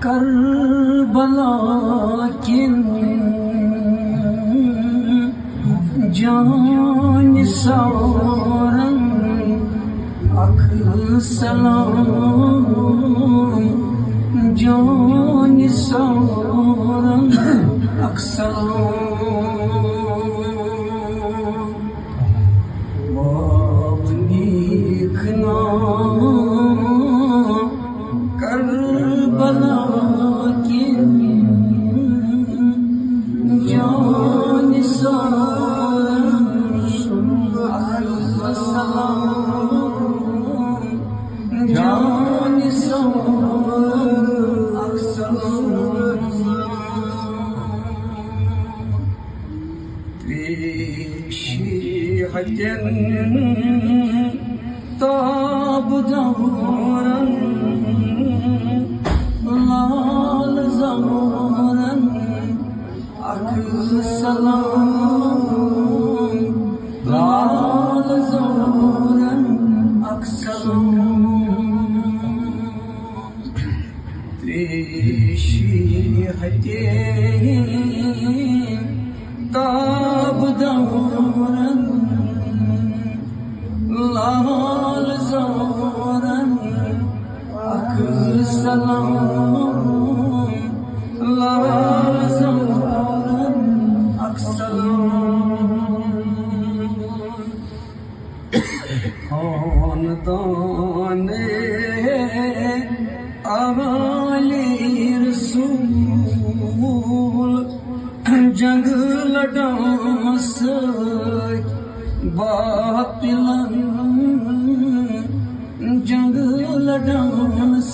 Karbala किन जान सारन अख सलाम जान सारन अख सलाम बाप देखना करबला किन जान सारन अख सलाम जान सारन अख सलाम त्रिशिहतन ताबदारन लाल ज़मानन अख सलाम लाल ज़मानन अख सलाम त्रिशिहतन ताबदारन लाल ज़मानन अख सलाम लाल ज़मानन अख सलाम खानदाने आले रसूल जंग लड़ास बातिलन जंग लड़ास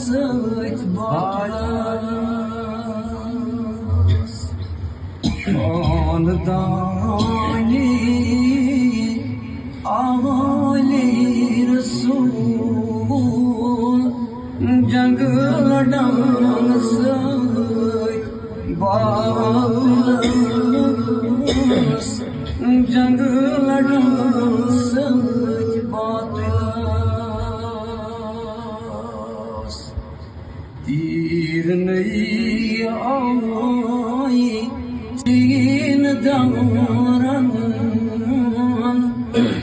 खानदानी आले रसूल जंग लड़ास बातिलन जंग लड़ास बातिल तीर नहीं आई तीन दारन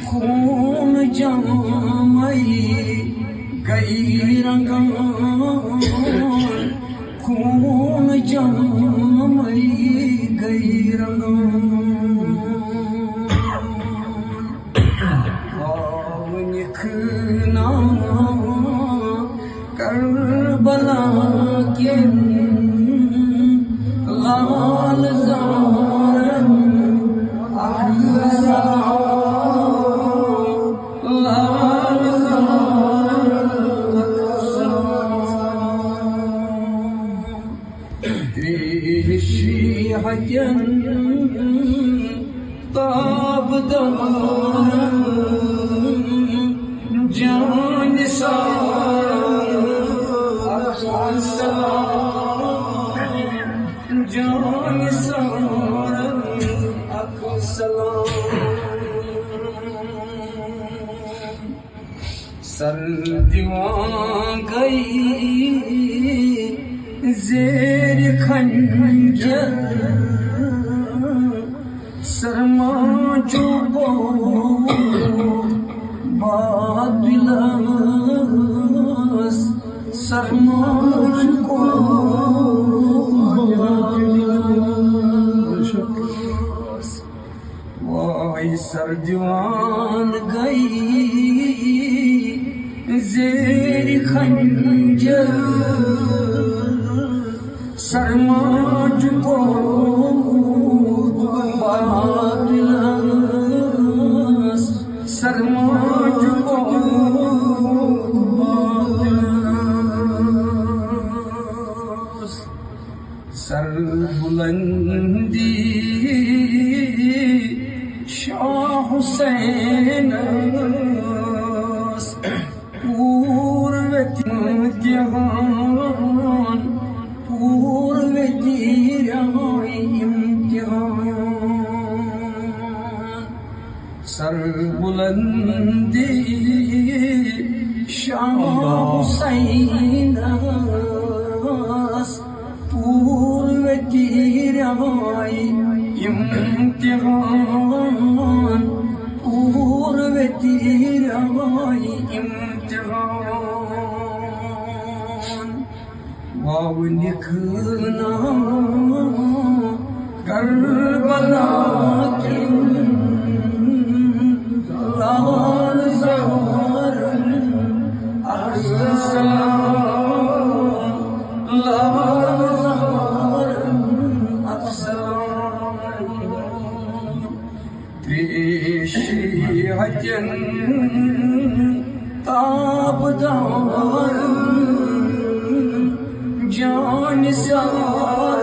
खून जमाई गई रंगन खून जमाई गई रंगन करबला किन लाल ज़मानन अख सलाम लाल ज़मानन अख सलाम त्रिशिहतन ताबदारन जान सारन अख सलाम जान सारन अख सलाम सर्दियाँ गई ज़ेर खंजर सरमा चुबो बातिलस सरमा को वाई सर्दियाँ गई ज़ेर खंजर सरमाज को बातिलस सरमाज को बातिलस सर बुलंदी शाह हुसैन पूर्व इम्तिहान पूर्व इम्तिहान सर बुलंदी शाह हुसैन पूर्व तीराई इम्तिहान पूर्व तीराई इम्तिहान वाव लिखना करबला की लाल ज़हर अस्सलाम लाल ज़हर अस्सलाम त्रिशिहजन ताबदार जान सार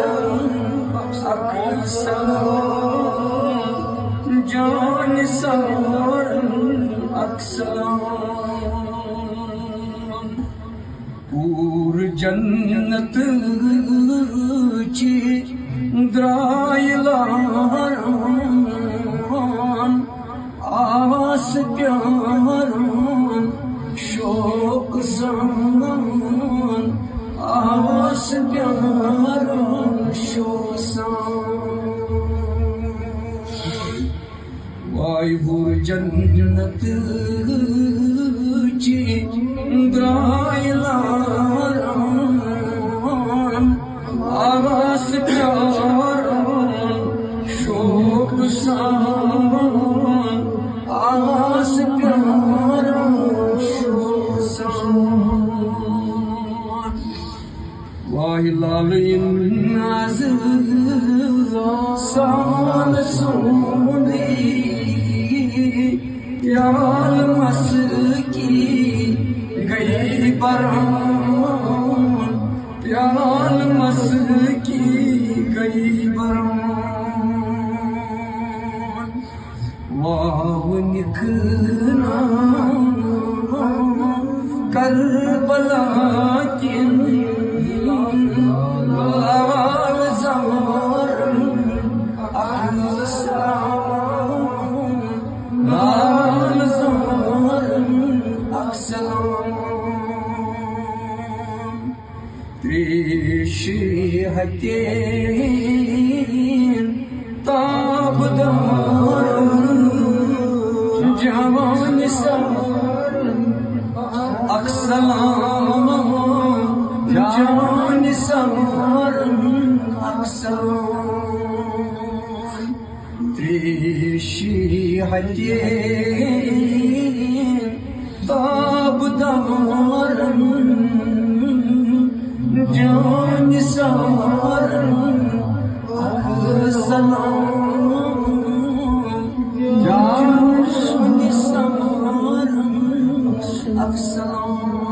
अस्सलाम जान सार अस्सलाम पूर जन्नत ची द्रायलान आस प्यारान शोक सान आस प्यारान शोक सान वायु जन्नत ची द्रायलान आस प्यारान शोक सान आस प्यारान शोक सान वाहि लाल नाज़ सान सोनी प्याल मस की गई बरान प्याल मस की गई बरान वाव निखना करबला की लाल ज़हर अस्सलाम लाल ज़हर अस्सलाम त्रिशिहतेन ताबदार जवान सार अस्सलाम जान सार अस्सलाम त्रिशिहतेन ताबदार जान सार अस्सलाम जान सार अस्सलाम